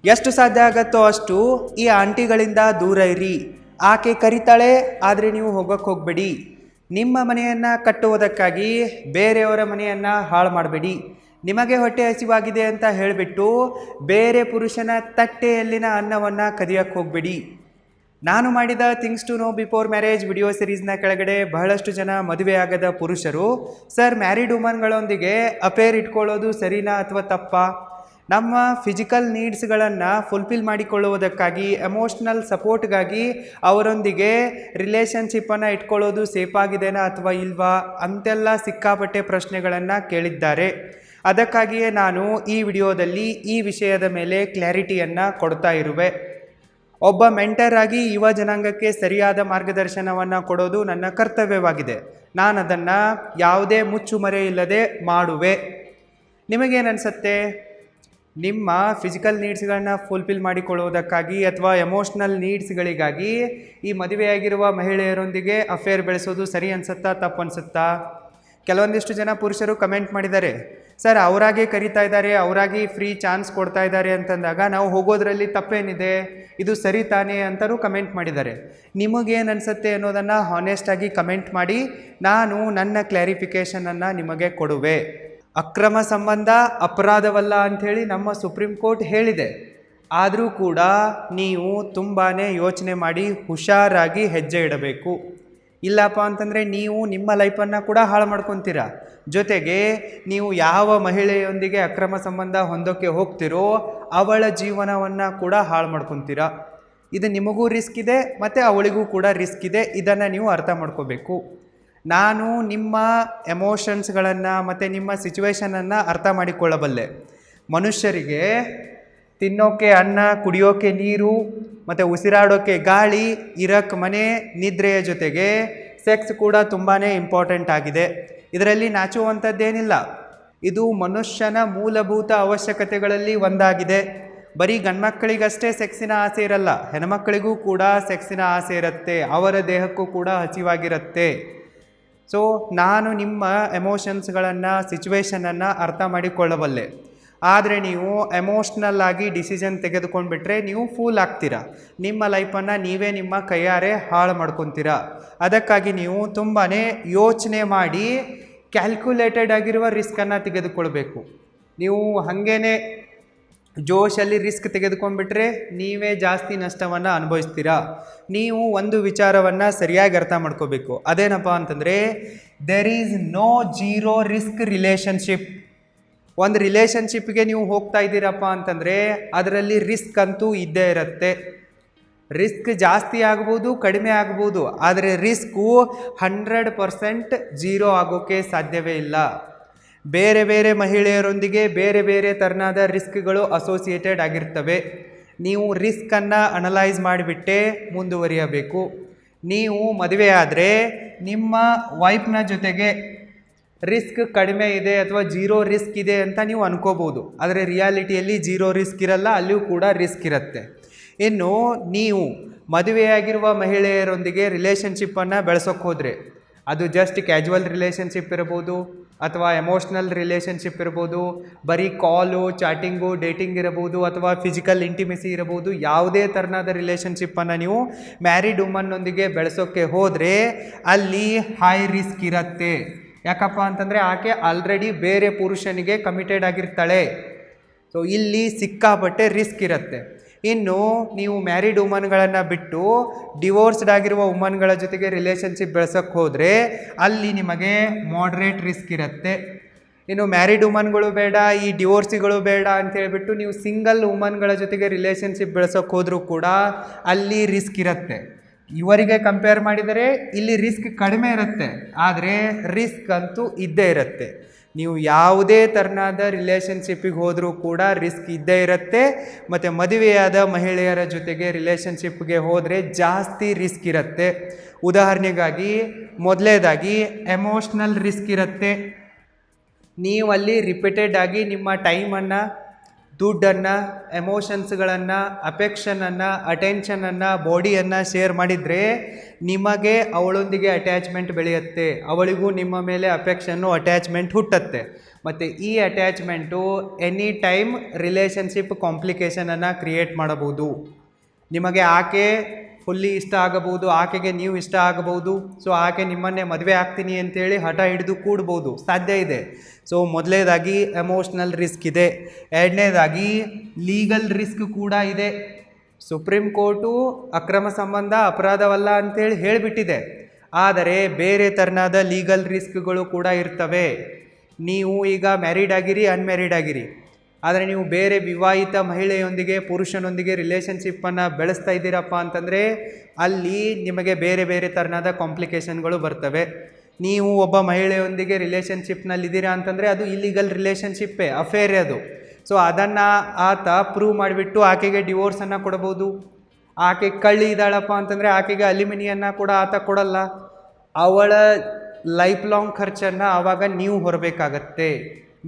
ಎಷ್ಟು ಸಾಧ್ಯ ಆಗತ್ತೋ ಅಷ್ಟು ಈ ಆಂಟಿಗಳಿಂದ ದೂರ ಇರಿ. ಆಕೆ ಕರಿತಾಳೆ, ಆದರೆ ನೀವು ಹೋಗೋಕ್ಕೆ ಹೋಗಬೇಡಿ. ನಿಮ್ಮ ಮನೆಯನ್ನು ಕಟ್ಟುವುದಕ್ಕಾಗಿ ಬೇರೆಯವರ ಮನೆಯನ್ನು ಹಾಳು ಮಾಡಬೇಡಿ. ನಿಮಗೆ ಹೊಟ್ಟೆ ಹಸಿವಾಗಿದೆ ಅಂತ ಹೇಳಿಬಿಟ್ಟು ಬೇರೆ ಪುರುಷನ ತಟ್ಟೆಯಲ್ಲಿನ ಅನ್ನವನ್ನು ಕದಿಯಕ್ಕೆ ಹೋಗಬೇಡಿ. ನಾನು ಮಾಡಿದ things to know before marriage video ಸಿರೀಸ್ನ ಕೆಳಗಡೆ ಬಹಳಷ್ಟು ಜನ ಮದುವೆಯಾಗದ ಪುರುಷರು, ಸರ್ ಮ್ಯಾರಿಡ್ ವುಮನ್ಗಳೊಂದಿಗೆ ಅಫೇರ್ ಇಟ್ಕೊಳ್ಳೋದು ಸರಿನಾ ಅಥವಾ ತಪ್ಪಾ? ನಮ್ಮ ಫಿಸಿಕಲ್ ನೀಡ್ಸ್ಗಳನ್ನು ಫುಲ್ಫಿಲ್ ಮಾಡಿಕೊಳ್ಳುವುದಕ್ಕಾಗಿ, ಎಮೋಷ್ನಲ್ ಸಪೋರ್ಟ್ಗಾಗಿ ಅವರೊಂದಿಗೆ ರಿಲೇಷನ್ಶಿಪ್ಪನ್ನು ಇಟ್ಕೊಳ್ಳೋದು ಸೇಫ್ ಆಗಿದೆನಾ ಅಥವಾ ಇಲ್ವಾ ಅಂತೆಲ್ಲ ಸಿಕ್ಕಾಪಟ್ಟೆ ಪ್ರಶ್ನೆಗಳನ್ನು ಕೇಳಿದ್ದಾರೆ. ಅದಕ್ಕಾಗಿಯೇ ನಾನು ಈ ವಿಡಿಯೋದಲ್ಲಿ ಈ ವಿಷಯದ ಮೇಲೆ ಕ್ಲಾರಿಟಿಯನ್ನು ಕೊಡ್ತಾ ಇರುವೆ. ಒಬ್ಬ ಮೆಂಟರ್ ಆಗಿ ಯುವ ಜನಾಂಗಕ್ಕೆ ಸರಿಯಾದ ಮಾರ್ಗದರ್ಶನವನ್ನು ಕೊಡೋದು ನನ್ನ ಕರ್ತವ್ಯವಾಗಿದೆ. ನಾನು ಅದನ್ನು ಯಾವುದೇ ಮುಚ್ಚುಮರೆ ಇಲ್ಲದೆ ಮಾಡುವೆ. ನಿಮಗೇನನ್ಸುತ್ತೆ? ನಿಮ್ಮ ಫಿಸಿಕಲ್ ನೀಡ್ಸ್ಗಳನ್ನ ಫುಲ್ಫಿಲ್ ಮಾಡಿಕೊಳ್ಳುವುದಕ್ಕಾಗಿ ಅಥವಾ ಎಮೋಷ್ನಲ್ ನೀಡ್ಸ್ಗಳಿಗಾಗಿ ಈ ಮದುವೆಯಾಗಿರುವ ಮಹಿಳೆಯರೊಂದಿಗೆ ಅಫೇರ್ ಬೆಳೆಸೋದು ಸರಿ ಅನಿಸುತ್ತಾ ತಪ್ಪು ಅನಿಸುತ್ತಾ? ಕೆಲವೊಂದಿಷ್ಟು ಜನ ಪುರುಷರು ಕಮೆಂಟ್ ಮಾಡಿದ್ದಾರೆ, ಸರ್ ಅವರಾಗೆ ಕರೀತಾ ಇದ್ದಾರೆ, ಅವರಾಗಿ ಫ್ರೀ ಚಾನ್ಸ್ ಕೊಡ್ತಾ ಇದ್ದಾರೆ ಅಂತಂದಾಗ ನಾವು ಹೋಗೋದ್ರಲ್ಲಿ ತಪ್ಪೇನಿದೆ, ಇದು ಸರಿ ತಾನೇ ಅಂತಲೂ ಕಮೆಂಟ್ ಮಾಡಿದ್ದಾರೆ. ನಿಮಗೇನು ಅನಿಸುತ್ತೆ ಅನ್ನೋದನ್ನು ಹಾನೆಸ್ಟಾಗಿ ಕಮೆಂಟ್ ಮಾಡಿ, ನಾನು ನನ್ನ ಕ್ಲಾರಿಫಿಕೇಷನನ್ನು ನಿಮಗೆ ಕೊಡುವೆ. ಅಕ್ರಮ ಸಂಬಂಧ ಅಪರಾಧವಲ್ಲ ಅಂಥೇಳಿ ನಮ್ಮ ಸುಪ್ರೀಂ ಕೋರ್ಟ್ ಹೇಳಿದೆ. ಆದರೂ ಕೂಡ ನೀವು ತುಂಬಾ ಯೋಚನೆ ಮಾಡಿ ಹುಷಾರಾಗಿ ಹೆಜ್ಜೆ ಇಡಬೇಕು. ಇಲ್ಲಪ್ಪ ಅಂತಂದರೆ ನೀವು ನಿಮ್ಮ ಲೈಫನ್ನು ಕೂಡ ಹಾಳು ಮಾಡ್ಕೊತೀರ. ಜೊತೆಗೆ ನೀವು ಯಾವ ಮಹಿಳೆಯೊಂದಿಗೆ ಅಕ್ರಮ ಸಂಬಂಧ ಹೊಂದೋಕ್ಕೆ ಹೋಗ್ತಿರೋ ಅವಳ ಜೀವನವನ್ನು ಕೂಡ ಹಾಳು ಮಾಡ್ಕೊತೀರ. ಇದು ನಿಮಗೂ ರಿಸ್ಕ್ ಇದೆ ಮತ್ತು ಅವಳಿಗೂ ಕೂಡ ರಿಸ್ಕ್ ಇದೆ. ಇದನ್ನು ನೀವು ಅರ್ಥ ಮಾಡ್ಕೋಬೇಕು. ನಾನು ನಿಮ್ಮ ಎಮೋಷನ್ಸ್ಗಳನ್ನು ಮತ್ತು ನಿಮ್ಮ ಸಿಚುವೇಶನನ್ನು ಅರ್ಥ ಮಾಡಿಕೊಳ್ಳಬಲ್ಲೆ. ಮನುಷ್ಯರಿಗೆ ತಿನ್ನೋಕ್ಕೆ ಅನ್ನ, ಕುಡಿಯೋಕ್ಕೆ ನೀರು ಮತ್ತು ಉಸಿರಾಡೋಕ್ಕೆ ಗಾಳಿ, ಇರಕ್ಕೆ ಮನೆ, ನಿದ್ರೆಯ ಜೊತೆಗೆ ಸೆಕ್ಸ್ ಕೂಡ ತುಂಬಾ ಇಂಪಾರ್ಟೆಂಟ್ ಆಗಿದೆ. ಇದರಲ್ಲಿ ನಾಚುವಂಥದ್ದೇನಿಲ್ಲ. ಇದು ಮನುಷ್ಯನ ಮೂಲಭೂತ ಅವಶ್ಯಕತೆಗಳಲ್ಲಿ ಒಂದಾಗಿದೆ. ಬರೀ ಗಂಡ್ಮಕ್ಕಳಿಗಷ್ಟೇ ಸೆಕ್ಸಿನ ಆಸೆ ಇರಲ್ಲ, ಹೆಣ್ಮಕ್ಕಳಿಗೂ ಕೂಡ ಸೆಕ್ಸಿನ ಆಸೆ ಇರುತ್ತೆ. ಅವರ ದೇಹಕ್ಕೂ ಕೂಡ ಹಸಿವಾಗಿರುತ್ತೆ. ಸೊ ನಾನು ನಿಮ್ಮ ಎಮೋಷನ್ಸ್ಗಳನ್ನು, ಸಿಚುವೇಶನನ್ನು ಅರ್ಥ ಮಾಡಿಕೊಳ್ಳಬಲ್ಲೆ. ಆದರೆ ನೀವು ಎಮೋಷ್ನಲ್ ಆಗಿ ಡಿಸಿಷನ್ ತೆಗೆದುಕೊಂಡ್ಬಿಟ್ರೆ ನೀವು ಫೂಲ್ ಆಗ್ತೀರ. ನಿಮ್ಮ ಲೈಫನ್ನು ನೀವೇ ನಿಮ್ಮ ಕೈಯಾರೆ ಹಾಳು ಮಾಡ್ಕೊತೀರ. ಅದಕ್ಕಾಗಿ ನೀವು ತುಂಬಾ ಯೋಚನೆ ಮಾಡಿ ಕ್ಯಾಲ್ಕುಲೇಟೆಡ್ ಆಗಿರುವ ರಿಸ್ಕನ್ನು ತೆಗೆದುಕೊಳ್ಬೇಕು. ನೀವು ಹಾಗೇನೆ ಜೋಶಲ್ಲಿ ರಿಸ್ಕ್ ತೆಗೆದುಕೊಂಡ್ಬಿಟ್ರೆ ನೀವೇ ಜಾಸ್ತಿ ನಷ್ಟವನ್ನು ಅನುಭವಿಸ್ತೀರಾ. ನೀವು ಒಂದು ವಿಚಾರವನ್ನು ಸರಿಯಾಗಿ ಅರ್ಥ ಮಾಡ್ಕೋಬೇಕು. ಅದೇನಪ್ಪ ಅಂತಂದರೆ, there is no zero risk relationship. ಒಂದು ರಿಲೇಷನ್ಶಿಪ್ಗೆ ನೀವು ಹೋಗ್ತಾ ಇದ್ದೀರಪ್ಪ ಅಂತಂದರೆ ಅದರಲ್ಲಿ ರಿಸ್ಕ್ ಅಂತೂ ಇದ್ದೇ ಇರುತ್ತೆ. ರಿಸ್ಕ್ ಜಾಸ್ತಿ ಆಗ್ಬೋದು, ಕಡಿಮೆ ಆಗ್ಬೋದು, ಆದರೆ ರಿಸ್ಕು 100% ಜೀರೋ ಆಗೋಕ್ಕೆ ಸಾಧ್ಯವೇ ಇಲ್ಲ. ಬೇರೆ ಬೇರೆ ಮಹಿಳೆಯರೊಂದಿಗೆ ಬೇರೆ ಬೇರೆ ಥರನಾದ ರಿಸ್ಕ್ಗಳು ಅಸೋಸಿಯೇಟೆಡ್ ಆಗಿರ್ತವೆ. ನೀವು ರಿಸ್ಕನ್ನು ಅನಲೈಸ್ ಮಾಡಿಬಿಟ್ಟೆ ಮುಂದುವರಿಯಬೇಕು. ನೀವು ಮದುವೆ ಆದರೆ ನಿಮ್ಮ ವೈಫ್ನ ಜೊತೆಗೆ ರಿಸ್ಕ್ ಕಡಿಮೆ ಇದೆ ಅಥವಾ ಜೀರೋ ರಿಸ್ಕ್ ಇದೆ ಅಂತ ನೀವು ಅನ್ಕೋಬೋದು. ಆದರೆ ರಿಯಾಲಿಟಿಯಲ್ಲಿ ಜೀರೋ ರಿಸ್ಕ್ ಇರಲ್ಲ, ಅಲ್ಲಿಯೂ ಕೂಡ ರಿಸ್ಕ್ ಇರುತ್ತೆ. ಇನ್ನು ನೀವು ಮದುವೆಯಾಗಿರುವ ಮಹಿಳೆಯರೊಂದಿಗೆ ರಿಲೇಷನ್ಶಿಪ್ಪನ್ನು ಬೆಳೆಸೋಕ್ಕೆ ಹೋದರೆ ಅದು ಜಸ್ಟ್ ಕ್ಯಾಜುವಲ್ ರಿಲೇಷನ್ಶಿಪ್ ಇರ್ಬೋದು ಅಥವಾ ಎಮೋಷ್ನಲ್ ರಿಲೇಷನ್ಶಿಪ್ ಇರ್ಬೋದು, ಬರೀ ಕಾಲು, ಚಾಟಿಂಗು, ಡೇಟಿಂಗ್ ಇರಬಹುದು ಅಥವಾ ಫಿಸಿಕಲ್ ಇಂಟಿಮೆಸಿ ಇರಬಹುದು. ಯಾವುದೇ ಥರನಾದ ರಿಲೇಷನ್ಶಿಪ್ಪನ್ನು ನೀವು ಮ್ಯಾರಿಡ್ ವುಮನ್ನೊಂದಿಗೆ ಬೆಳೆಸೋಕ್ಕೆ ಹೋದರೆ ಅಲ್ಲಿ ಹೈ ರಿಸ್ಕ್ ಇರುತ್ತೆ. ಯಾಕಪ್ಪ ಅಂತಂದರೆ ಆಕೆ ಆಲ್ರೆಡಿ ಬೇರೆ ಪುರುಷನಿಗೆ ಕಮಿಟೆಡ್ ಆಗಿರ್ತಾಳೆ. ಸೊ ಇಲ್ಲಿ ಸಿಕ್ಕಾಪಟ್ಟೆ ರಿಸ್ಕ್ ಇರುತ್ತೆ. ಇನ್ನು ನೀವು ಮ್ಯಾರಿಡ್ ವುಮನ್ಗಳನ್ನು ಬಿಟ್ಟು ಡಿವೋರ್ಸ್ಡ್ ಆಗಿರುವ ವುಮನ್ಗಳ ಜೊತೆಗೆ ರಿಲೇಷನ್ಶಿಪ್ ಬೆಳೆಸೋಕ್ಕೆ ಹೋದರೆ ಅಲ್ಲಿ ನಿಮಗೆ ಮಾಡ್ರೇಟ್ ರಿಸ್ಕ್ ಇರುತ್ತೆ. ಇನ್ನು ಮ್ಯಾರಿಡ್ ವುಮನ್ಗಳು ಬೇಡ, ಈ ಡಿವೋರ್ಸಿಗಳು ಬೇಡ ಅಂತ ಹೇಳ್ಬಿಟ್ಟು ನೀವು ಸಿಂಗಲ್ ವುಮನ್ಗಳ ಜೊತೆಗೆ ರಿಲೇಷನ್ಶಿಪ್ ಬೆಳೆಸೋಕ್ಕೆ ಹೋದರೂ ಕೂಡ ಅಲ್ಲಿ ರಿಸ್ಕ್ ಇರುತ್ತೆ. ಇವರಿಗೆ ಕಂಪೇರ್ ಮಾಡಿದರೆ ಇಲ್ಲಿ ರಿಸ್ಕ್ ಕಡಿಮೆ ಇರುತ್ತೆ, ಆದರೆ ರಿಸ್ಕ್ ಅಂತೂ ಇದ್ದೇ ಇರುತ್ತೆ. ನೀವು ಯಾವುದೇ ಥರನಾದ ರಿಲೇಷನ್ಶಿಪ್ಪಿಗೆ ಹೋದರೂ ಕೂಡ ರಿಸ್ಕ್ ಇದ್ದೇ ಇರುತ್ತೆ. ಮತ್ತು ಮದುವೆಯಾದ ಮಹಿಳೆಯರ ಜೊತೆಗೆ ರಿಲೇಷನ್ಶಿಪ್ಗೆ ಹೋದರೆ ಜಾಸ್ತಿ ರಿಸ್ಕ್ ಇರುತ್ತೆ. ಉದಾಹರಣೆಗಾಗಿ ಮೊದಲನೇದಾಗಿ ಎಮೋಷ್ನಲ್ ರಿಸ್ಕ್ ಇರುತ್ತೆ. ನೀವಲ್ಲಿ ರಿಪೀಟೆಡ್ ಆಗಿ ನಿಮ್ಮ ಟೈಮನ್ನು ದುಡ್ಡನ್ನು, ಎಮೋಷನ್ಸ್ಗಳನ್ನು, ಅಫೆಕ್ಷನನ್ನು, ಅಟೆನ್ಷನನ್ನು, ಬಾಡಿಯನ್ನು ಶೇರ್ ಮಾಡಿದರೆ ನಿಮಗೆ ಅವಳೊಂದಿಗೆ ಅಟ್ಯಾಚ್ಮೆಂಟ್ ಬೆಳೆಯುತ್ತೆ, ಅವಳಿಗೂ ನಿಮ್ಮ ಮೇಲೆ ಅಫೆಕ್ಷನ್ನು ಅಟ್ಯಾಚ್ಮೆಂಟ್ ಹುಟ್ಟುತ್ತೆ. ಮತ್ತು ಈ ಅಟ್ಯಾಚ್ಮೆಂಟು ಎನಿ ಟೈಮ್ ರಿಲೇಷನ್ಶಿಪ್ ಕಾಂಪ್ಲಿಕೇಶನನ್ನು ಕ್ರಿಯೇಟ್ ಮಾಡಬಹುದು. ನಿಮಗೆ ಆಕೆ ಫುಲ್ಲಿ ಇಷ್ಟ ಆಗಬಹುದು, ಆಕೆಗೆ ನೀವು ಇಷ್ಟ ಆಗಬಹುದು. ಸೊ ಆಕೆ ನಿಮ್ಮನ್ನೇ ಮದುವೆ ಆಗ್ತೀನಿ ಅಂತೇಳಿ ಹಠ ಹಿಡಿದು ಕೂಡ್ಬೋದು, ಸಾಧ್ಯ ಇದೆ. ಸೊ ಮೊದಲನೇದಾಗಿ ಎಮೋಷ್ನಲ್ ರಿಸ್ಕ್ ಇದೆ. ಎರಡನೇದಾಗಿ ಲೀಗಲ್ ರಿಸ್ಕ್ ಕೂಡ ಇದೆ. ಸುಪ್ರೀಂ ಕೋರ್ಟು ಅಕ್ರಮ ಸಂಬಂಧ ಅಪರಾಧವಲ್ಲ ಅಂತೇಳಿ ಹೇಳಿಬಿಟ್ಟಿದೆ. ಆದರೆ ಬೇರೆ ಥರನಾದ ಲೀಗಲ್ ರಿಸ್ಕ್ಗಳು ಕೂಡ ಇರ್ತವೆ. ನೀವು ಈಗ ಮ್ಯಾರಿಡ್ ಆಗಿರಿ, ಅನ್ಮ್ಯಾರಿಡ್ ಆಗಿರಿ, ಆದರೆ ನೀವು ಬೇರೆ ವಿವಾಹಿತ ಮಹಿಳೆಯೊಂದಿಗೆ, ಪುರುಷನೊಂದಿಗೆ ರಿಲೇಷನ್ಶಿಪ್ಪನ್ನು ಬೆಳೆಸ್ತಾ ಇದ್ದೀರಪ್ಪ ಅಂತಂದರೆ ಅಲ್ಲಿ ನಿಮಗೆ ಬೇರೆ ಬೇರೆ ಥರನಾದ ಕಾಂಪ್ಲಿಕೇಶನ್ಗಳು ಬರ್ತವೆ. ನೀವು ಒಬ್ಬ ಮಹಿಳೆಯೊಂದಿಗೆ ರಿಲೇಷನ್ಶಿಪ್ನಲ್ಲಿದ್ದೀರಾ ಅಂತಂದರೆ ಅದು ಇಲ್ಲಿಗಲ್ ರಿಲೇಷನ್ಶಿಪ್ಪೇ, ಅಫೇರ್ ಅದು. ಸೊ ಅದನ್ನು ಆತ ಪ್ರೂವ್ ಮಾಡಿಬಿಟ್ಟು ಆಕೆಗೆ ಡಿವೋರ್ಸನ್ನು ಕೊಡ್ಬೋದು. ಆಕೆ ಕಳ್ಳಿ ಇದ್ದಾಳಪ್ಪ ಅಂತಂದರೆ ಆಕೆಗೆ ಅಲಿಮಿನಿಯನ್ನು ಕೂಡ ಆತ ಕೊಡಲ್ಲ. ಅವಳ ಲೈಫ್ ಲಾಂಗ್ ಖರ್ಚನ್ನು ಆವಾಗ ನೀವು ಹೊರಬೇಕಾಗತ್ತೆ.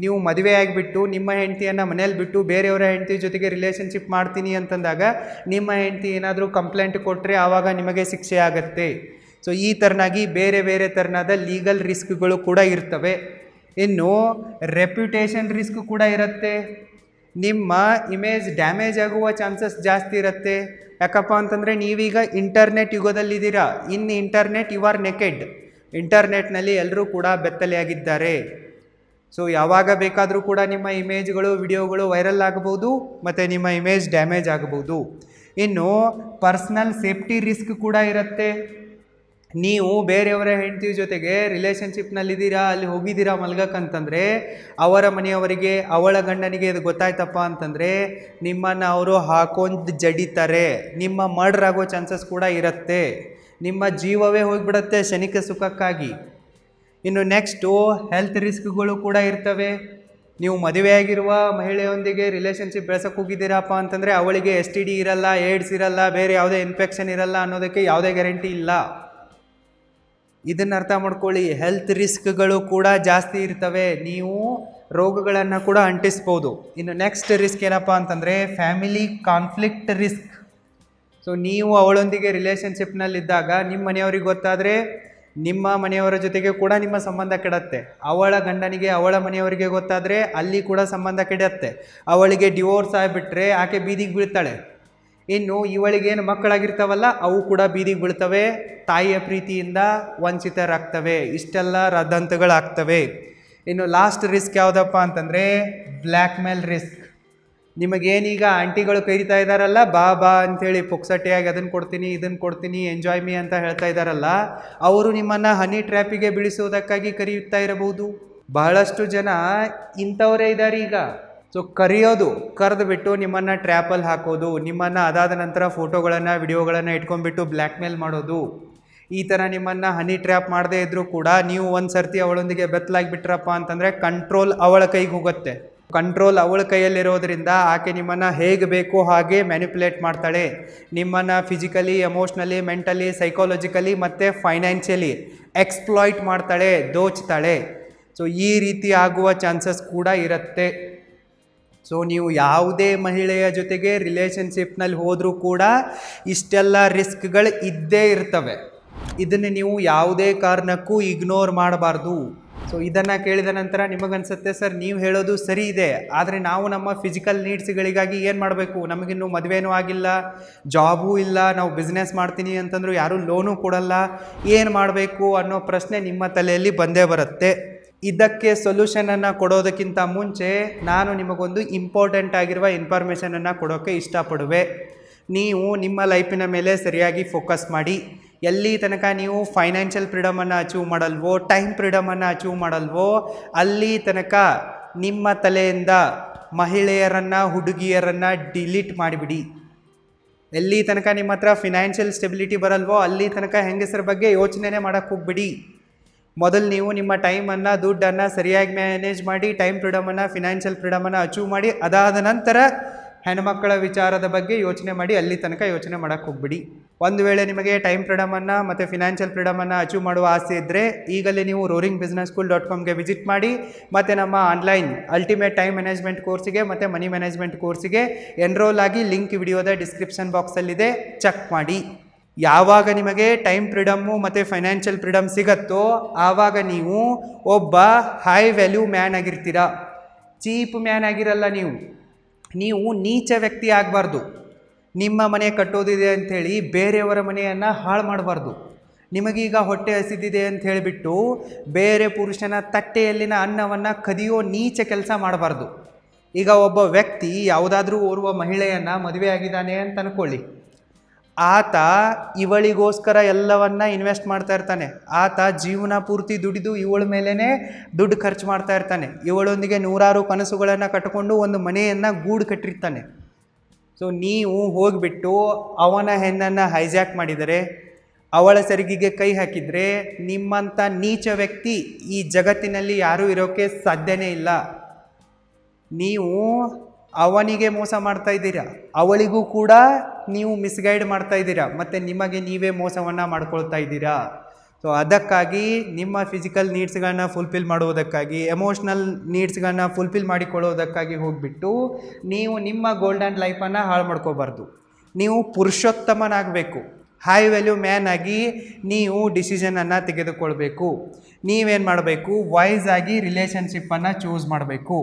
ನೀವು ಮದುವೆ ಆಗಿಬಿಟ್ಟು ನಿಮ್ಮ ಹೆಂಡತಿಯನ್ನು ಮನೇಲಿ ಬಿಟ್ಟು ಬೇರೆಯವರ ಹೆಂಡತಿ ಜೊತೆಗೆ ರಿಲೇಷನ್ಶಿಪ್ ಮಾಡ್ತೀನಿ ಅಂತಂದಾಗ ನಿಮ್ಮ ಹೆಂಡತಿ ಏನಾದರೂ ಕಂಪ್ಲೇಂಟ್ ಕೊಟ್ಟರೆ ಆವಾಗ ನಿಮಗೆ ಶಿಕ್ಷೆ ಆಗತ್ತೆ. ಸೊ ಈ ಥರನಾಗಿ ಬೇರೆ ಬೇರೆ ಥರನಾದ ಲೀಗಲ್ ರಿಸ್ಕ್ಗಳು ಕೂಡ ಇರ್ತವೆ. ಇನ್ನು ರೆಪ್ಯುಟೇಷನ್ ರಿಸ್ಕ್ ಕೂಡ ಇರುತ್ತೆ. ನಿಮ್ಮ ಇಮೇಜ್ ಡ್ಯಾಮೇಜ್ ಆಗುವ ಚಾನ್ಸಸ್ ಜಾಸ್ತಿ ಇರುತ್ತೆ. ಯಾಕಪ್ಪ ಅಂತಂದರೆ ನೀವೀಗ ಇಂಟರ್ನೆಟ್ ಯುಗದಲ್ಲಿದ್ದೀರಾ. In internet you are naked. ಇಂಟರ್ನೆಟ್ನಲ್ಲಿ ಎಲ್ಲರೂ ಕೂಡ ಬೆತ್ತಲೆಯಾಗಿದ್ದಾರೆ. ಸೊ ಯಾವಾಗ ಬೇಕಾದರೂ ಕೂಡ ನಿಮ್ಮ ಇಮೇಜ್ಗಳು, ವಿಡಿಯೋಗಳು ವೈರಲ್ ಆಗಬಹುದು ಮತ್ತು ನಿಮ್ಮ ಇಮೇಜ್ ಡ್ಯಾಮೇಜ್ ಆಗಬಹುದು. ಇನ್ನು ಪರ್ಸ್ನಲ್ ಸೇಫ್ಟಿ ರಿಸ್ಕ್ ಕೂಡ ಇರುತ್ತೆ. ನೀವು ಬೇರೆಯವರ ಹೆಂಡತಿ ಜೊತೆಗೆ ರಿಲೇಷನ್ಶಿಪ್ನಲ್ಲಿದ್ದೀರಾ, ಅಲ್ಲಿ ಹೋಗಿದ್ದೀರಾ ಮಲ್ಗಕ್ಕಂತಂದರೆ ಅವರ ಮನೆಯವರಿಗೆ, ಅವಳ ಗಂಡನಿಗೆ ಇದು ಗೊತ್ತಾಯ್ತಪ್ಪ ಅಂತಂದರೆ ನಿಮ್ಮನ್ನು ಅವರು ಹಾಕೊಂಡು ಜಡಿತಾರೆ. ನಿಮ್ಮ ಮರ್ಡರ್ ಆಗೋ ಚಾನ್ಸಸ್ ಕೂಡ ಇರುತ್ತೆ. ನಿಮ್ಮ ಜೀವವೇ ಹೋಗಿಬಿಡುತ್ತೆ ಕ್ಷಣಿಕ ಸುಖಕ್ಕಾಗಿ. ಇನ್ನು ನೆಕ್ಸ್ಟು ಹೆಲ್ತ್ ರಿಸ್ಕ್ಗಳು ಕೂಡ ಇರ್ತವೆ. ನೀವು ಮದುವೆಯಾಗಿರುವ ಮಹಿಳೆಯೊಂದಿಗೆ ರಿಲೇಷನ್ಶಿಪ್ ಬೆಳೆಸೋಕೆ ಹೋಗಿದ್ದೀರಪ್ಪ ಅಂತಂದರೆ ಅವಳಿಗೆ STD ಇರಲ್ಲ, ಏಡ್ಸ್ ಇರಲ್ಲ, ಬೇರೆ ಯಾವುದೇ ಇನ್ಫೆಕ್ಷನ್ ಇರಲ್ಲ ಅನ್ನೋದಕ್ಕೆ ಯಾವುದೇ ಗ್ಯಾರಂಟಿ ಇಲ್ಲ. ಇದನ್ನು ಅರ್ಥ ಮಾಡ್ಕೊಳ್ಳಿ. ಹೆಲ್ತ್ ರಿಸ್ಕ್ಗಳು ಕೂಡ ಜಾಸ್ತಿ ಇರ್ತವೆ. ನೀವು ರೋಗಗಳನ್ನು ಕೂಡ ಅಂಟಿಸ್ಬೋದು. ಇನ್ನು ನೆಕ್ಸ್ಟ್ ರಿಸ್ಕ್ ಏನಪ್ಪ ಅಂತಂದರೆ ಫ್ಯಾಮಿಲಿ ಕಾನ್ಫ್ಲಿಕ್ಟ್ ರಿಸ್ಕ್. ಸೊ ನೀವು ಅವಳೊಂದಿಗೆ ರಿಲೇಷನ್ಶಿಪ್ನಲ್ಲಿದ್ದಾಗ ನಿಮ್ಮ ಮನೆಯವ್ರಿಗೆ ಗೊತ್ತಾದರೆ ನಿಮ್ಮ ಮನೆಯವರ ಜೊತೆಗೆ ಕೂಡ ನಿಮ್ಮ ಸಂಬಂಧ ಕೆಡತ್ತೆ. ಅವಳ ಗಂಡನಿಗೆ, ಅವಳ ಮನೆಯವರಿಗೆ ಗೊತ್ತಾದರೆ ಅಲ್ಲಿ ಕೂಡ ಸಂಬಂಧ ಕೆಡತ್ತೆ. ಅವಳಿಗೆ ಡಿವೋರ್ಸ್ ಆಗಿಬಿಟ್ರೆ ಆಕೆ ಬೀದಿಗೆ ಬೀಳ್ತಾಳೆ. ಇನ್ನು ಇವಳಿಗೇನು ಮಕ್ಕಳಾಗಿರ್ತಾವಲ್ಲ ಅವು ಕೂಡ ಬೀದಿಗೆ ಬೀಳ್ತವೆ, ತಾಯಿಯ ಪ್ರೀತಿಯಿಂದ ವಂಚಿತರಾಗ್ತವೆ. ಇಷ್ಟೆಲ್ಲ ದಂತಗಳಾಗ್ತವೆ. ಇನ್ನು ಲಾಸ್ಟ್ ರಿಸ್ಕ್ ಯಾವುದಪ್ಪ ಅಂತಂದರೆ ಬ್ಲ್ಯಾಕ್ ಮೇಲ್ ರಿಸ್ಕ್. ನಿಮಗೇನೀಗ ಆಂಟಿಗಳು ಕರೀತಾ ಇದ್ದಾರಲ್ಲ, ಬಾ ಬಾ ಅಂಥೇಳಿ ಪುಕ್ಸಟ್ಟೆಯಾಗಿ ಅದನ್ನು ಕೊಡ್ತೀನಿ, ಇದನ್ನು ಕೊಡ್ತೀನಿ, ಎಂಜಾಯ್ ಮೀ ಅಂತ ಹೇಳ್ತಾ ಇದ್ದಾರಲ್ಲ, ಅವರು ನಿಮ್ಮನ್ನು ಹನಿ ಟ್ರ್ಯಾಪಿಗೆ ಬೀಳಿಸೋದಕ್ಕಾಗಿ ಕರೆಯುತ್ತಾ ಇರಬಹುದು. ಬಹಳಷ್ಟು ಜನ ಇಂಥವರೇ ಇದ್ದಾರೆ ಈಗ. ಸೊ ಕರೆದು ಬಿಟ್ಟು ನಿಮ್ಮನ್ನು ಟ್ರ್ಯಾಪಲ್ಲಿ ಹಾಕೋದು, ನಿಮ್ಮನ್ನು ಅದಾದ ನಂತರ ಫೋಟೋಗಳನ್ನು, ವಿಡಿಯೋಗಳನ್ನು ಇಟ್ಕೊಂಡ್ಬಿಟ್ಟು ಬ್ಲ್ಯಾಕ್ ಮೇಲ್ ಮಾಡೋದು. ಈ ಥರ ನಿಮ್ಮನ್ನು ಹನಿ ಟ್ರ್ಯಾಪ್ ಮಾಡದೇ ಇದ್ದರೂ ಕೂಡ ನೀವು ಒಂದು ಸರ್ತಿ ಅವಳೊಂದಿಗೆ ಬೆತ್ತಲಾಗಿಬಿಟ್ರಪ್ಪ ಅಂತಂದರೆ ಕಂಟ್ರೋಲ್ ಅವಳ ಕೈಗೆ ಹೋಗುತ್ತೆ. ಕಂಟ್ರೋಲ್ ಅವಳ ಕೈಯಲ್ಲಿರೋದ್ರಿಂದ ಆಕೆ ನಿಮ್ಮನ್ನು ಹೇಗೆ ಬೇಕೋ ಹಾಗೆ ಮ್ಯಾನಿಪ್ಯುಲೇಟ್ ಮಾಡ್ತಾಳೆ. ನಿಮ್ಮನ್ನು ಫಿಸಿಕಲಿ, ಎಮೋಷ್ನಲಿ, ಮೆಂಟಲಿ, ಸೈಕಾಲಜಿಕಲಿ ಮತ್ತು ಫೈನಾನ್ಷಿಯಲಿ ಎಕ್ಸ್ಪ್ಲಾಯ್ಟ್ ಮಾಡ್ತಾಳೆ, ದೋಚ್ತಾಳೆ. ಸೊ ಈ ರೀತಿ ಆಗುವ ಚಾನ್ಸಸ್ ಕೂಡ ಇರುತ್ತೆ. ಸೊ ನೀವು ಯಾವುದೇ ಮಹಿಳೆಯ ಜೊತೆಗೆ ರಿಲೇಷನ್ಶಿಪ್ನಲ್ಲಿ ಹೋದರೂ ಕೂಡ ಇಷ್ಟೆಲ್ಲ ರಿಸ್ಕ್ಗಳು ಇದ್ದೇ ಇರ್ತವೆ. ಇದನ್ನು ನೀವು ಯಾವುದೇ ಕಾರಣಕ್ಕೂ ಇಗ್ನೋರ್ ಮಾಡಬಾರ್ದು. ಸೊ ಇದನ್ನು ಕೇಳಿದ ನಂತರ ನಿಮಗನ್ಸುತ್ತೆ ಸರ್ ನೀವು ಹೇಳೋದು ಸರಿ ಇದೆ, ಆದರೆ ನಾವು ನಮ್ಮ ಫಿಸಿಕಲ್ ನೀಡ್ಸ್ಗಳಿಗಾಗಿ ಏನು ಮಾಡಬೇಕು? ನಮಗಿನ್ನೂ ಮದುವೆನೂ ಆಗಿಲ್ಲ, ಜಾಬೂ ಇಲ್ಲ, ನಾವು ಬಿಸ್ನೆಸ್ ಮಾಡ್ತೀನಿ ಅಂತಂದರೂ ಯಾರೂ ಲೋನು ಕೊಡಲ್ಲ, ಏನು ಮಾಡಬೇಕು ಅನ್ನೋ ಪ್ರಶ್ನೆ ನಿಮ್ಮ ತಲೆಯಲ್ಲಿ ಬಂದೇ ಬರುತ್ತೆ. ಇದಕ್ಕೆ ಸೊಲ್ಯೂಷನನ್ನು ಕೊಡೋದಕ್ಕಿಂತ ಮುಂಚೆ ನಾನು ನಿಮಗೊಂದು ಇಂಪಾರ್ಟೆಂಟ್ ಆಗಿರುವ ಇನ್ಫಾರ್ಮೇಷನನ್ನು ಕೊಡೋಕ್ಕೆ ಇಷ್ಟಪಡುವೆ. ನೀವು ನಿಮ್ಮ ಲೈಫಿನ ಮೇಲೆ ಸರಿಯಾಗಿ ಫೋಕಸ್ ಮಾಡಿ. ಎಲ್ಲಿ ತನಕ ನೀವು ಫೈನಾನ್ಷಿಯಲ್ ಫ್ರೀಡಮನ್ನು ಅಚೀವ್ ಮಾಡಲ್ವೋ, ಟೈಮ್ ಫ್ರೀಡಮನ್ನು ಅಚೀವ್ ಮಾಡಲ್ವೋ, ಅಲ್ಲಿ ತನಕ ನಿಮ್ಮ ತಲೆಯಿಂದ ಮಹಿಳೆಯರನ್ನು, ಹುಡುಗಿಯರನ್ನು ಡಿಲೀಟ್ ಮಾಡಿಬಿಡಿ. ಎಲ್ಲಿ ತನಕ ನಿಮ್ಮ ಹತ್ರ ಫಿನಾನ್ಷಿಯಲ್ ಸ್ಟೆಬಿಲಿಟಿ ಬರಲ್ವೋ ಅಲ್ಲಿ ತನಕ ಹೆಂಗಸರ ಬಗ್ಗೆ ಯೋಚನೆ ಮಾಡೋಕ್ಕೆ ಹೋಗ್ಬಿಡಿ. ಮೊದಲು ನೀವು ನಿಮ್ಮ ಟೈಮನ್ನು, ದುಡ್ಡನ್ನು ಸರಿಯಾಗಿ ಮ್ಯಾನೇಜ್ ಮಾಡಿ, ಟೈಮ್ ಫ್ರೀಡಮನ್ನು, ಫಿನಾನ್ಷಿಯಲ್ ಫ್ರೀಡಮನ್ನು ಅಚೀವ್ ಮಾಡಿ. ಅದಾದ ನಂತರ ಹೆಣ್ಮಕ್ಕಳ ವಿಚಾರದ ಬಗ್ಗೆ ಯೋಚನೆ ಮಾಡಿ, ಅಲ್ಲಿ ತನಕ ಯೋಚನೆ ಮಾಡೋಕ್ಕೆ ಹೋಗ್ಬಿಡಿ. ಒಂದು ವೇಳೆ ನಿಮಗೆ ಟೈಮ್ ಫ್ರೀಡಮನ್ನು ಮತ್ತು ಫಿನಾನ್ಷಿಯಲ್ ಫ್ರೀಡಮನ್ನು ಅಚೀವ್ ಮಾಡುವ ಆಸೆ ಇದ್ದರೆ ಈಗಲೇ ನೀವು roaringbusinesschool.comಗೆ ವಿಸಿಟ್ ಮಾಡಿ ಮತ್ತು ನಮ್ಮ ಆನ್ಲೈನ್ ಅಲ್ಟಿಮೇಟ್ ಟೈಮ್ ಮ್ಯಾನೇಜ್ಮೆಂಟ್ ಕೋರ್ಸಿಗೆ ಮತ್ತು ಮನಿ ಮ್ಯಾನೇಜ್ಮೆಂಟ್ ಕೋರ್ಸಿಗೆ ಎನ್ರೋಲ್ ಆಗಿ. ಲಿಂಕ್ ವಿಡಿಯೋದ ಡಿಸ್ಕ್ರಿಪ್ಷನ್ ಬಾಕ್ಸಲ್ಲಿದೆ, ಚೆಕ್ ಮಾಡಿ. ಯಾವಾಗ ನಿಮಗೆ ಟೈಮ್ ಫ್ರೀಡಮ್ಮು ಮತ್ತು ಫೈನಾನ್ಷಿಯಲ್ ಫ್ರೀಡಮ್ ಸಿಗತ್ತೋ ಆವಾಗ ನೀವು ಒಬ್ಬ ಹೈ ವ್ಯಾಲ್ಯೂ ಮ್ಯಾನ್ ಆಗಿರ್ತೀರ, ಚೀಪ್ ಮ್ಯಾನ್ ಆಗಿರಲ್ಲ. ನೀವು ನೀಚ ವ್ಯಕ್ತಿ ಆಗಬಾರ್ದು. ನಿಮ್ಮ ಮನೆ ಕಟ್ಟೋದಿದೆ ಅಂಥೇಳಿ ಬೇರೆಯವರ ಮನೆಯನ್ನು ಹಾಳು ಮಾಡಬಾರ್ದು. ನಿಮಗೀಗ ಹೊಟ್ಟೆ ಹಸಿದಿದೆ ಅಂತ ಹೇಳಿಬಿಟ್ಟು ಬೇರೆ ಪುರುಷನ ತಟ್ಟೆಯಲ್ಲಿನ ಅನ್ನವನ್ನು ಕದಿಯೋ ನೀಚ ಕೆಲಸ ಮಾಡಬಾರ್ದು. ಈಗ ಒಬ್ಬ ವ್ಯಕ್ತಿ ಯಾವುದಾದ್ರೂ ಓರ್ವ ಮಹಿಳೆಯನ್ನು ಮದುವೆ ಆಗಿದ್ದಾನೆ ಅಂತ ಅಂದ್ಕೊಳ್ಳಿ. ಆತ ಇವಳಿಗೋಸ್ಕರ ಎಲ್ಲವನ್ನ ಇನ್ವೆಸ್ಟ್ ಮಾಡ್ತಾ ಇರ್ತಾನೆ. ಆತ ಜೀವನ ಪೂರ್ತಿ ದುಡಿದು ಇವಳ ಮೇಲೇ ದುಡ್ಡು ಖರ್ಚು ಮಾಡ್ತಾ ಇರ್ತಾನೆ. ಇವಳೊಂದಿಗೆ ನೂರಾರು ಕನಸುಗಳನ್ನು ಕಟ್ಟಿಕೊಂಡು ಒಂದು ಮನೆಯನ್ನು ಗೂಡು ಕಟ್ಟಿರ್ತಾನೆ. ಸೊ ನೀವು ಹೋಗಿಬಿಟ್ಟು ಅವನ ಹೆಣ್ಣನ್ನು ಹೈಜಾಕ್ ಮಾಡಿದರೆ, ಅವಳ ಸೆರಗಿಗೆ ಕೈ ಹಾಕಿದರೆ, ನಿಮ್ಮಂಥ ನೀಚ ವ್ಯಕ್ತಿ ಈ ಜಗತ್ತಿನಲ್ಲಿ ಯಾರೂ ಇರೋಕ್ಕೆ ಸಾಧ್ಯನೇ ಇಲ್ಲ. ನೀವು ಅವನಿಗೆ ಮೋಸ ಮಾಡ್ತಾ ಇದ್ದೀರಾ, ಅವಳಿಗೂ ಕೂಡ ನೀವು ಮಿಸ್ಗೈಡ್ ಮಾಡ್ತಾ ಇದ್ದೀರಾ, ಮತ್ತು ನಿಮಗೆ ನೀವೇ ಮೋಸವನ್ನು ಮಾಡ್ಕೊಳ್ತಾ ಇದ್ದೀರಾ. ಸೊ ಅದಕ್ಕಾಗಿ ನಿಮ್ಮ ಫಿಸಿಕಲ್ ನೀಡ್ಸ್ಗಳನ್ನ ಫುಲ್ಫಿಲ್ ಮಾಡುವುದಕ್ಕಾಗಿ, ಎಮೋಷ್ನಲ್ ನೀಡ್ಸ್ಗಳನ್ನ ಫುಲ್ಫಿಲ್ ಮಾಡಿಕೊಳ್ಳೋದಕ್ಕಾಗಿ ಹೋಗಿಬಿಟ್ಟು ನೀವು ನಿಮ್ಮ ಗೋಲ್ಡನ್ ಲೈಫನ್ನು ಹಾಳು ಮಾಡ್ಕೋಬಾರ್ದು. ನೀವು ಪುರುಷೋತ್ತಮನಾಗಬೇಕು. ಹೈ ವ್ಯಾಲ್ಯೂ ಮ್ಯಾನ್ ಆಗಿ ನೀವು ಡಿಸಿಷನನ್ನು ತೆಗೆದುಕೊಳ್ಬೇಕು. ನೀವೇನು ಮಾಡಬೇಕು, ವೈಸ್ ಆಗಿ ರಿಲೇಷನ್ಶಿಪ್ಪನ್ನು ಚೂಸ್ ಮಾಡಬೇಕು.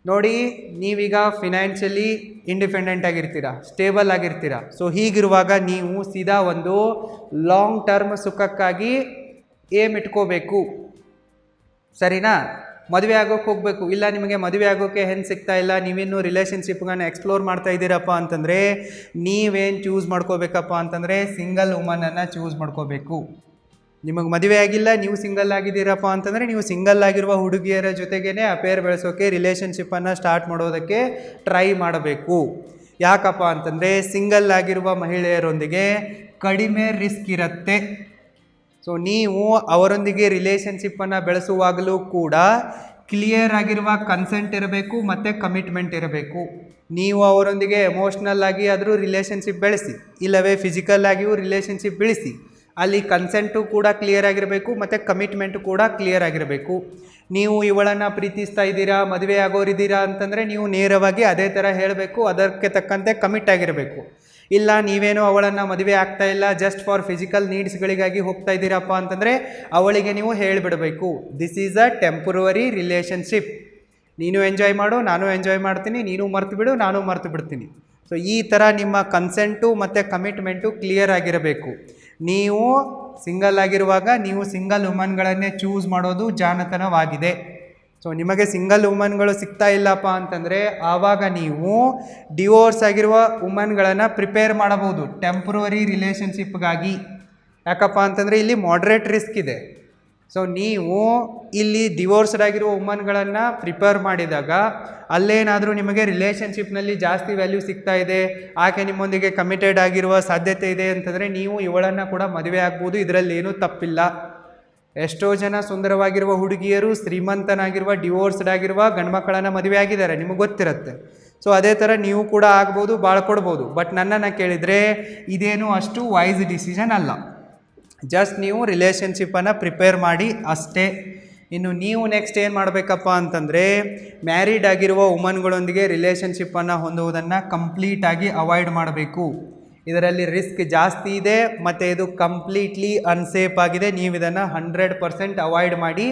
ನೋಡಿ, ನೀವೀಗ ಫಿನಾನ್ಷಿಯಲಿ ಇಂಡಿಪೆಂಡೆಂಟ್ ಆಗಿರ್ತೀರ, ಸ್ಟೇಬಲ್ ಆಗಿರ್ತೀರ. ಸೊ ಹೀಗಿರುವಾಗ ನೀವು ಸೀದಾ ಒಂದು ಲಾಂಗ್ ಟರ್ಮ್ ಸುಖಕ್ಕಾಗಿ ಏಮ್ ಇಟ್ಕೋಬೇಕು, ಸರಿನಾ? ಮದುವೆ ಆಗೋಕ್ಕೆ ಹೋಗಬೇಕು. ಇಲ್ಲ ನಿಮಗೆ ಮದುವೆ ಆಗೋಕ್ಕೆ ಹೆಣ್ಣು ಸಿಗ್ತಾ ಇಲ್ಲ, ನೀವಿನ್ನೂ ರಿಲೇಷನ್ಶಿಪ್ಗಳನ್ನ ಎಕ್ಸ್ಪ್ಲೋರ್ ಮಾಡ್ತಾ ಇದ್ದೀರಪ್ಪ ಅಂತಂದರೆ ನೀವೇನು ಚೂಸ್ ಮಾಡ್ಕೋಬೇಕಪ್ಪ ಅಂತಂದರೆ ಸಿಂಗಲ್ ವುಮನನ್ನು ಚೂಸ್ ಮಾಡ್ಕೋಬೇಕು. ನಿಮಗೆ ಮದುವೆ ಆಗಿಲ್ಲ, ನೀವು ಸಿಂಗಲ್ ಆಗಿದ್ದೀರಪ್ಪ ಅಂತಂದರೆ ನೀವು ಸಿಂಗಲ್ ಆಗಿರುವ ಹುಡುಗಿಯರ ಜೊತೆಗೇ ಅಫೇರ್ ಬೆಳೆಸೋಕ್ಕೆ, ರಿಲೇಷನ್ಶಿಪ್ಪನ್ನು ಸ್ಟಾರ್ಟ್ ಮಾಡೋದಕ್ಕೆ ಟ್ರೈ ಮಾಡಬೇಕು. ಯಾಕಪ್ಪ ಅಂತಂದರೆ ಸಿಂಗಲ್ ಆಗಿರುವ ಮಹಿಳೆಯರೊಂದಿಗೆ ಕಡಿಮೆ ರಿಸ್ಕ್ ಇರುತ್ತೆ. ಸೊ ನೀವು ಅವರೊಂದಿಗೆ ರಿಲೇಷನ್ಶಿಪ್ಪನ್ನು ಬೆಳೆಸುವಾಗಲೂ ಕೂಡ ಕ್ಲಿಯರ್ ಆಗಿರುವ ಕನ್ಸೆಂಟ್ ಇರಬೇಕು ಮತ್ತು ಕಮಿಟ್ಮೆಂಟ್ ಇರಬೇಕು. ನೀವು ಅವರೊಂದಿಗೆ ಎಮೋಷ್ನಲ್ ಆಗಿ ಆದರೂ ರಿಲೇಷನ್ಶಿಪ್ ಬೆಳೆಸಿ, ಇಲ್ಲವೇ ಫಿಸಿಕಲ್ ಆಗಿಯೂ ರಿಲೇಷನ್ಶಿಪ್ ಬೆಳೆಸಿ. ಅಲ್ಲಿ ಕನ್ಸೆಂಟು ಕೂಡ ಕ್ಲಿಯರ್ ಆಗಿರಬೇಕು ಮತ್ತು ಕಮಿಟ್ಮೆಂಟು ಕೂಡ ಕ್ಲಿಯರ್ ಆಗಿರಬೇಕು. ನೀವು ಇವಳನ್ನು ಪ್ರೀತಿಸ್ತಾ ಇದ್ದೀರಾ, ಮದುವೆ ಆಗೋರಿದ್ದೀರಾ ಅಂತಂದರೆ ನೀವು ನೇರವಾಗಿ ಅದೇ ಥರ ಹೇಳಬೇಕು, ಅದಕ್ಕೆ ತಕ್ಕಂತೆ ಕಮಿಟ್ ಆಗಿರಬೇಕು. ಇಲ್ಲ ನೀವೇನೋ ಅವಳನ್ನು ಮದುವೆ ಆಗ್ತಾ ಇಲ್ಲ, ಜಸ್ಟ್ ಫಾರ್ ಫಿಸಿಕಲ್ ನೀಡ್ಸ್ಗಳಿಗಾಗಿ ಹೋಗ್ತಾ ಇದ್ದೀರಪ್ಪ ಅಂತಂದರೆ ಅವಳಿಗೆ ನೀವು ಹೇಳಿಬಿಡಬೇಕು, this is a temporary relationship. ನೀನು ಎಂಜಾಯ್ ಮಾಡು, ನಾನು ಎಂಜಾಯ್ ಮಾಡ್ತೀನಿ, ನೀನು ಮರ್ತು ಬಿಡು, ನಾನು ಮರ್ತು ಬಿಡ್ತೀನಿ. ಸೊ ಈ ಥರ ನಿಮ್ಮ ಕನ್ಸೆಂಟು ಮತ್ತು ಕಮಿಟ್ಮೆಂಟು ಕ್ಲಿಯರ್ ಆಗಿರಬೇಕು. ನೀವು ಸಿಂಗಲ್ ಆಗಿರುವಾಗ ನೀವು ಸಿಂಗಲ್ ವುಮನ್ಗಳನ್ನೇ ಚೂಸ್ ಮಾಡೋದು ಜಾಣತನವಾಗಿದೆ. ಸೊ ನಿಮಗೆ ಸಿಂಗಲ್ ವುಮನ್ಗಳು ಸಿಗ್ತಾ ಇಲ್ಲಪ್ಪ ಅಂತಂದರೆ ಆವಾಗ ನೀವು ಡಿವೋರ್ಸ್ ಆಗಿರುವ ವುಮನ್ಗಳನ್ನು ಪ್ರಿಪೇರ್ ಮಾಡಬಹುದು ಟೆಂಪ್ರವರಿ ರಿಲೇಷನ್ಶಿಪ್ಗಾಗಿ. ಯಾಕಪ್ಪ ಅಂತಂದರೆ ಇಲ್ಲಿ ಮಾಡ್ರೇಟ್ ರಿಸ್ಕ್ ಇದೆ. ಸೊ ನೀವು ಇಲ್ಲಿ ಡಿವೋರ್ಸ್ಡ್ ಆಗಿರುವ ವುಮನ್ಗಳನ್ನು ಪ್ರಿಪೇರ್ ಮಾಡಿದಾಗ ಅಲ್ಲೇನಾದರೂ ನಿಮಗೆ ರಿಲೇಷನ್ಶಿಪ್ನಲ್ಲಿ ಜಾಸ್ತಿ ವ್ಯಾಲ್ಯೂ ಸಿಗ್ತಾ ಇದೆ, ಆಕೆ ನಿಮ್ಮೊಂದಿಗೆ ಕಮಿಟೆಡ್ ಆಗಿರುವ ಸಾಧ್ಯತೆ ಇದೆ ಅಂತಂದರೆ ನೀವು ಇವಳನ್ನು ಕೂಡ ಮದುವೆ ಆಗ್ಬೋದು, ಇದರಲ್ಲಿ ಏನೂ ತಪ್ಪಿಲ್ಲ. ಎಷ್ಟೋ ಜನ ಸುಂದರವಾಗಿರುವ ಹುಡುಗಿಯರು ಶ್ರೀಮಂತನಾಗಿರುವ ಡಿವೋರ್ಸ್ಡ್ ಆಗಿರುವ ಗಂಡ್ಮಕ್ಕಳನ್ನು ಮದುವೆ ಆಗಿದ್ದಾರೆ, ನಿಮಗೆ ಗೊತ್ತಿರುತ್ತೆ. ಸೊ ಅದೇ ಥರ ನೀವು ಕೂಡ ಆಗ್ಬೋದು, ಬಾಳ್ಕೊಡ್ಬೋದು. ಬಟ್ ನನ್ನನ್ನು ಕೇಳಿದರೆ ಇದೇನು ಅಷ್ಟು ವೈಸ್ ಡಿಸಿಷನ್ ಅಲ್ಲ. ಜಸ್ಟ್ ನೀವು ರಿಲೇಷನ್ಶಿಪ್ಪನ್ನು ಪ್ರಿಪೇರ್ ಮಾಡಿ ಅಷ್ಟೇ. ಇನ್ನು ನೀವು ನೆಕ್ಸ್ಟ್ ಏನು ಮಾಡಬೇಕಪ್ಪ ಅಂತಂದರೆ ಮ್ಯಾರಿಡ್ ಆಗಿರುವ ವುಮನ್ಗಳೊಂದಿಗೆ ರಿಲೇಷನ್ಶಿಪ್ಪನ್ನು ಹೊಂದುವುದನ್ನು ಕಂಪ್ಲೀಟಾಗಿ ಅವಾಯ್ಡ್ ಮಾಡಬೇಕು. ಇದರಲ್ಲಿ ರಿಸ್ಕ್ ಜಾಸ್ತಿ ಇದೆ ಮತ್ತು ಇದು ಕಂಪ್ಲೀಟ್ಲಿ ಅನ್ಸೇಫ್ ಆಗಿದೆ. ನೀವು ಇದನ್ನು 100% ಅವಾಯ್ಡ್ ಮಾಡಿ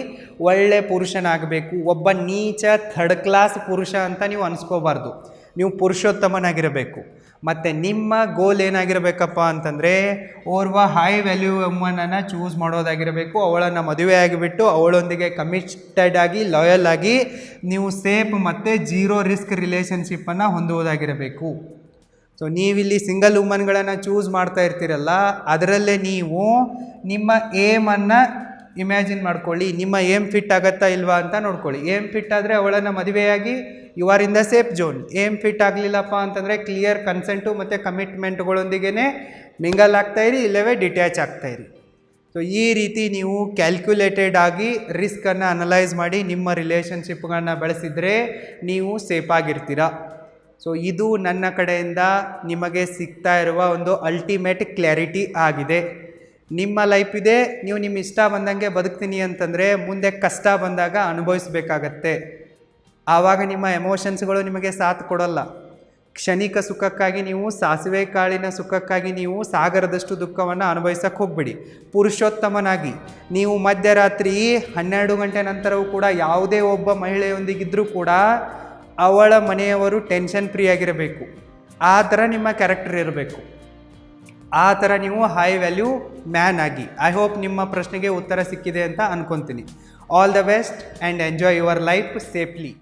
ಒಳ್ಳೆ ಪುರುಷನಾಗಬೇಕು. ಒಬ್ಬ ನೀಚ ಥರ್ಡ್ ಕ್ಲಾಸ್ ಪುರುಷ ಅಂತ ನೀವು ಅನಿಸ್ಕೋಬಾರ್ದು. ನೀವು ಪುರುಷೋತ್ತಮನಾಗಿರಬೇಕು. ಮತ್ತು ನಿಮ್ಮ ಗೋಲ್ ಏನಾಗಿರಬೇಕಪ್ಪ ಅಂತಂದರೆ ಓರ್ವ ಹೈ ವ್ಯಾಲ್ಯೂ ವುಮನನ್ನು ಚೂಸ್ ಮಾಡೋದಾಗಿರಬೇಕು. ಅವಳನ್ನು ಮದುವೆ ಆಗಿಬಿಟ್ಟು ಅವಳೊಂದಿಗೆ ಕಮಿಟೆಡ್ ಆಗಿ ಲಾಯಲ್ ಆಗಿ ನೀವು ಸೇಫ್ ಮತ್ತು ಜೀರೋ ರಿಸ್ಕ್ ರಿಲೇಷನ್ಶಿಪ್ಪನ್ನು ಹೊಂದುವುದಾಗಿರಬೇಕು. ಸೊ ನೀವಿಲ್ಲಿ ಸಿಂಗಲ್ ವುಮನ್ಗಳನ್ನು ಚೂಸ್ ಮಾಡ್ತಾ ಇರ್ತೀರಲ್ಲ, ಅದರಲ್ಲೇ ನೀವು ನಿಮ್ಮ ಏಮನ್ನು ಇಮ್ಯಾಜಿನ್ ಮಾಡ್ಕೊಳ್ಳಿ. ನಿಮ್ಮ ಏಮ್ ಫಿಟ್ ಆಗುತ್ತಾ ಇಲ್ವಾ ಅಂತ ನೋಡ್ಕೊಳ್ಳಿ. ಏಮ್ ಫಿಟ್ ಆದರೆ ಅವಳನ್ನು ಮದುವೆಯಾಗಿ you are in the safe zone. ಏಮ್ ಫಿಟ್ ಆಗಲಿಲ್ಲಪ್ಪ ಅಂತಂದರೆ ಕ್ಲಿಯರ್ ಕನ್ಸೆಂಟು ಮತ್ತು ಕಮಿಟ್ಮೆಂಟ್ಗಳೊಂದಿಗೆ ಮಿಂಗಲ್ ಆಗ್ತಾಯಿರಿ, ಇಲ್ಲವೇ ಡಿಟ್ಯಾಚ್ ಆಗ್ತಾಯಿರಿ. ಸೊ ಈ ರೀತಿ ನೀವು ಕ್ಯಾಲ್ಕ್ಯುಲೇಟೆಡ್ ಆಗಿ ರಿಸ್ಕನ್ನು ಅನಲೈಸ್ ಮಾಡಿ ನಿಮ್ಮ ರಿಲೇಷನ್ಶಿಪ್ಗಳನ್ನ ಬೆಳೆಸಿದರೆ ನೀವು ಸೇಫ್ ಆಗಿರ್ತೀರ. ಸೊ ಇದು ನನ್ನ ಕಡೆಯಿಂದ ನಿಮಗೆ ಸಿಗ್ತಾ ಇರುವ ಒಂದು ಅಲ್ಟಿಮೇಟ್ ಕ್ಲಾರಿಟಿ ಆಗಿದೆ. ನಿಮ್ಮ ಲೈಫ್ ಇದೆ, ನೀವು ನಿಮ್ಮ ಇಷ್ಟ ಬಂದಂಗೆ ಬದುಕ್ತೀನಿ ಅಂತಂದರೆ ಮುಂದೆ ಕಷ್ಟ ಬಂದಾಗ ಅನುಭವಿಸ್ಬೇಕಾಗತ್ತೆ. ಆವಾಗ ನಿಮ್ಮ ಎಮೋಷನ್ಸ್ಗಳು ನಿಮಗೆ ಸಾಥ್ ಕೊಡೋಲ್ಲ. ಕ್ಷಣಿಕ ಸುಖಕ್ಕಾಗಿ ನೀವು, ಸಾಸಿವೆ ಕಾಳಿನ ಸುಖಕ್ಕಾಗಿ ನೀವು ಸಾಗರದಷ್ಟು ದುಃಖವನ್ನು ಅನುಭವಿಸಕ್ಕೆ ಹೋಗ್ಬಿಡಿ. ಪುರುಷೋತ್ತಮನಾಗಿ ನೀವು ಮಧ್ಯರಾತ್ರಿ 12 ಗಂಟೆ ನಂತರವೂ ಕೂಡ ಯಾವುದೇ ಒಬ್ಬ ಮಹಿಳೆಯೊಂದಿಗಿದ್ದರೂ ಕೂಡ ಅವಳ ಮನೆಯವರು ಟೆನ್ಷನ್ ಫ್ರೀ ಆಗಿರಬೇಕು. ಆ ಥರ ನಿಮ್ಮ ಕ್ಯಾರೆಕ್ಟರ್ ಇರಬೇಕು. ಆ ಥರ ನೀವು ಹೈ ವ್ಯಾಲ್ಯೂ ಮ್ಯಾನ್ ಆಗಿ. ಐ ಹೋಪ್ ನಿಮ್ಮ ಪ್ರಶ್ನೆಗೆ ಉತ್ತರ ಸಿಕ್ಕಿದೆ ಅಂತ ಅನ್ಕೊತೀನಿ. All the best and enjoy your life safely.